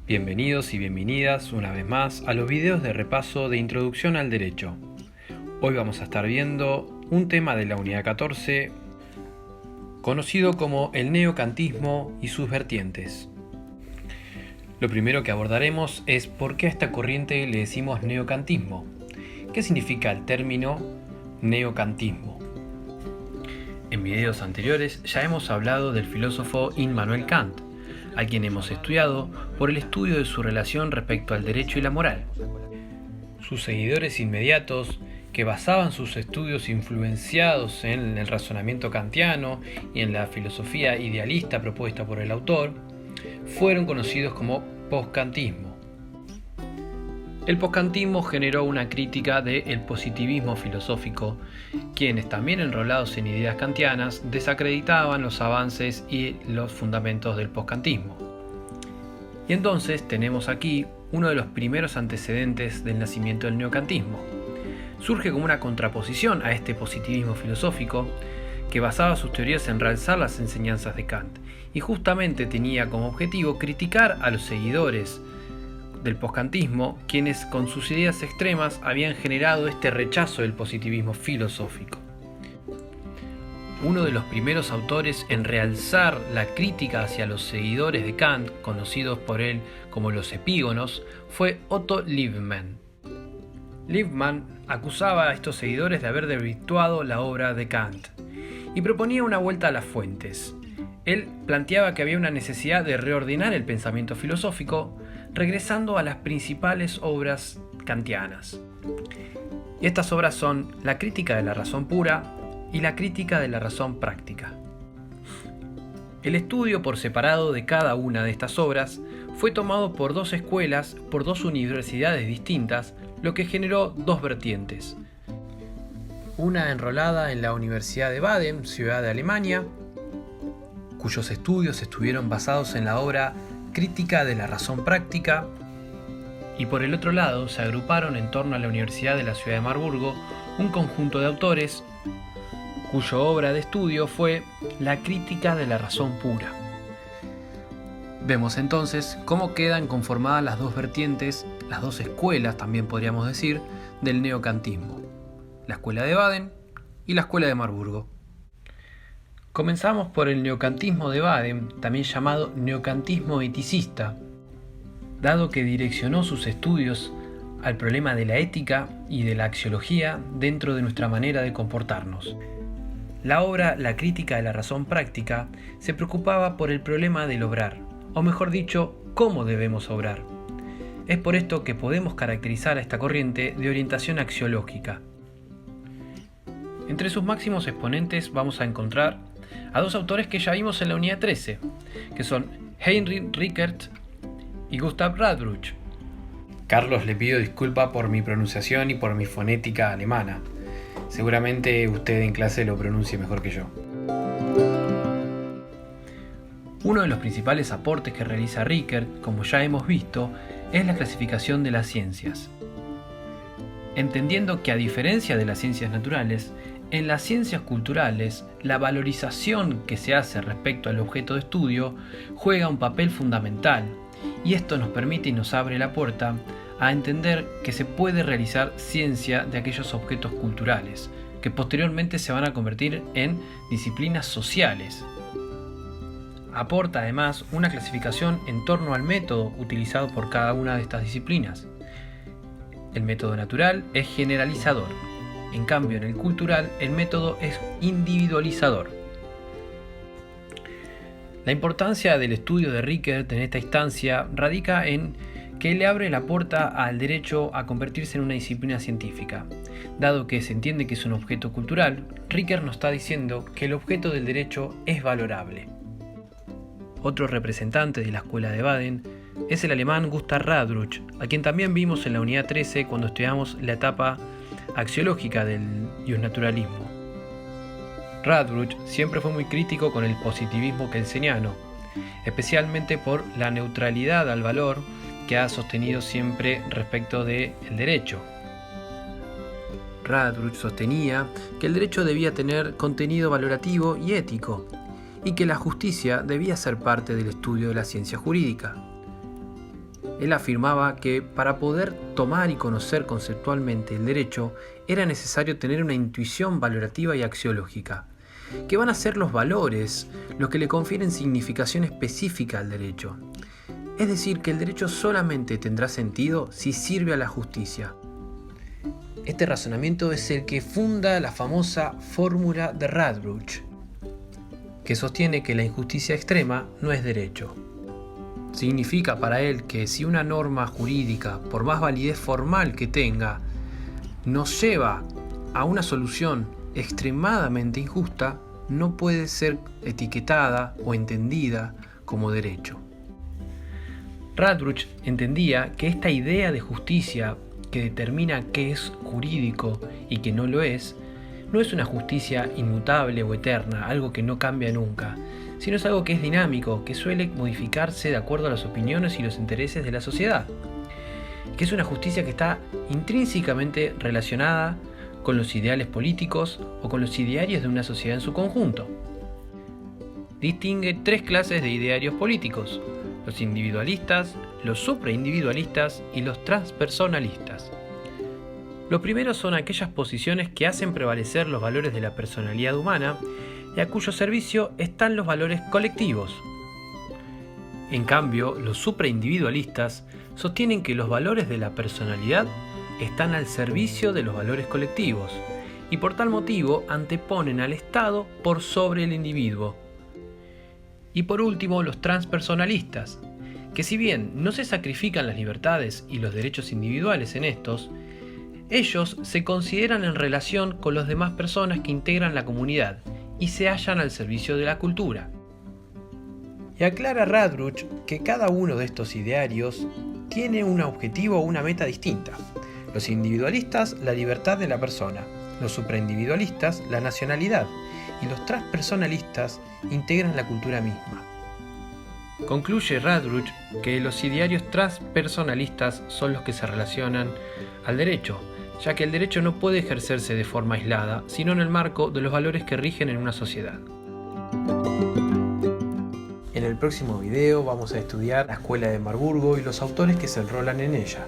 Bienvenidos y bienvenidas una vez más a los videos de repaso de Introducción al Derecho. Hoy vamos a estar viendo un tema de la unidad 14 conocido como el neocantismo y sus vertientes. Lo primero que abordaremos es por qué a esta corriente le decimos neocantismo. ¿Qué significa el término neocantismo? En videos anteriores ya hemos hablado del filósofo Immanuel Kant, a quien hemos estudiado por el estudio de su relación respecto al derecho y la moral. Sus seguidores inmediatos, que basaban sus estudios influenciados en el razonamiento kantiano y en la filosofía idealista propuesta por el autor, fueron conocidos como postkantismo. El postkantismo generó una crítica del positivismo filosófico, quienes también enrolados en ideas kantianas desacreditaban los avances y los fundamentos del postkantismo. Y entonces tenemos aquí uno de los primeros antecedentes del nacimiento del neocantismo. Surge como una contraposición a este positivismo filosófico que basaba sus teorías en realzar las enseñanzas de Kant y justamente tenía como objetivo criticar a los seguidores del postkantismo, quienes con sus ideas extremas habían generado este rechazo del positivismo filosófico. Uno de los primeros autores en realzar la crítica hacia los seguidores de Kant, conocidos por él como los epígonos, fue Otto Liebmann. Liebmann acusaba a estos seguidores de haber desvirtuado la obra de Kant y proponía una vuelta a las fuentes. Él planteaba que había una necesidad de reordenar el pensamiento filosófico, regresando a las principales obras kantianas. Y estas obras son la crítica de la razón pura y la crítica de la razón práctica. El estudio por separado de cada una de estas obras fue tomado por dos escuelas, por dos universidades distintas, lo que generó dos vertientes. Una enrolada en la Universidad de Baden, ciudad de Alemania, cuyos estudios estuvieron basados en la obra Crítica de la razón práctica, y por el otro lado se agruparon en torno a la Universidad de la ciudad de Marburgo un conjunto de autores cuya obra de estudio fue la Crítica de la razón pura. Vemos entonces cómo quedan conformadas las dos vertientes, las dos escuelas también podríamos decir, del neocantismo, la escuela de Baden y la escuela de Marburgo. Comenzamos por el neocantismo de Baden, también llamado neocantismo eticista, dado que direccionó sus estudios al problema de la ética y de la axiología dentro de nuestra manera de comportarnos. La obra La crítica de la razón práctica se preocupaba por el problema del obrar, o mejor dicho, cómo debemos obrar. Es por esto que podemos caracterizar a esta corriente de orientación axiológica. Entre sus máximos exponentes vamos a encontrar a dos autores que ya vimos en la unidad 13, que son Heinrich Rickert y Gustav Radbruch. Carlos, le pido disculpa por mi pronunciación y por mi fonética alemana. Seguramente usted en clase lo pronuncie mejor que yo. Uno de los principales aportes que realiza Rickert, como ya hemos visto, es la clasificación de las ciencias. Entendiendo que a diferencia de las ciencias naturales, en las ciencias culturales, la valorización que se hace respecto al objeto de estudio juega un papel fundamental, y esto nos permite y nos abre la puerta a entender que se puede realizar ciencia de aquellos objetos culturales, que posteriormente se van a convertir en disciplinas sociales. Aporta además una clasificación en torno al método utilizado por cada una de estas disciplinas. El método natural es generalizador. En cambio, en el cultural, el método es individualizador. La importancia del estudio de Rickert en esta instancia radica en que le abre la puerta al derecho a convertirse en una disciplina científica. Dado que se entiende que es un objeto cultural, Rickert nos está diciendo que el objeto del derecho es valorable. Otro representante de la escuela de Baden es el alemán Gustav Radbruch, a quien también vimos en la unidad 13 cuando estudiamos la etapa axiológica del justnaturalismo. Radbruch siempre fue muy crítico con el positivismo kelseniano, especialmente por la neutralidad al valor que ha sostenido siempre respecto del derecho. Radbruch sostenía que el derecho debía tener contenido valorativo y ético, y que la justicia debía ser parte del estudio de la ciencia jurídica. Él afirmaba que para poder tomar y conocer conceptualmente el derecho era necesario tener una intuición valorativa y axiológica, que van a ser los valores los que le confieren significación específica al derecho. Es decir, que el derecho solamente tendrá sentido si sirve a la justicia. Este razonamiento es el que funda la famosa fórmula de Radbruch, que sostiene que la injusticia extrema no es derecho. Significa para él que si una norma jurídica, por más validez formal que tenga, nos lleva a una solución extremadamente injusta, no puede ser etiquetada o entendida como derecho. Radbruch entendía que esta idea de justicia que determina qué es jurídico y qué no lo es, no es una justicia inmutable o eterna, algo que no cambia nunca, sino es algo que es dinámico, que suele modificarse de acuerdo a las opiniones y los intereses de la sociedad, que es una justicia que está intrínsecamente relacionada con los ideales políticos o con los idearios de una sociedad en su conjunto. Distingue tres clases de idearios políticos: los individualistas, los supraindividualistas y los transpersonalistas. Los primeros son aquellas posiciones que hacen prevalecer los valores de la personalidad humana y a cuyo servicio están los valores colectivos. En cambio, los supraindividualistas sostienen que los valores de la personalidad están al servicio de los valores colectivos y por tal motivo anteponen al Estado por sobre el individuo. Y por último, los transpersonalistas, que si bien no se sacrifican las libertades y los derechos individuales en estos, ellos se consideran en relación con las demás personas que integran la comunidad y se hallan al servicio de la cultura. Y aclara Radbruch que cada uno de estos idearios tiene un objetivo o una meta distinta. Los individualistas, la libertad de la persona; los supraindividualistas, la nacionalidad; y los transpersonalistas integran la cultura misma. Concluye Radbruch que los idearios transpersonalistas son los que se relacionan al derecho, ya que el derecho no puede ejercerse de forma aislada, sino en el marco de los valores que rigen en una sociedad. En el próximo video vamos a estudiar la Escuela de Marburgo y los autores que se enrolan en ella.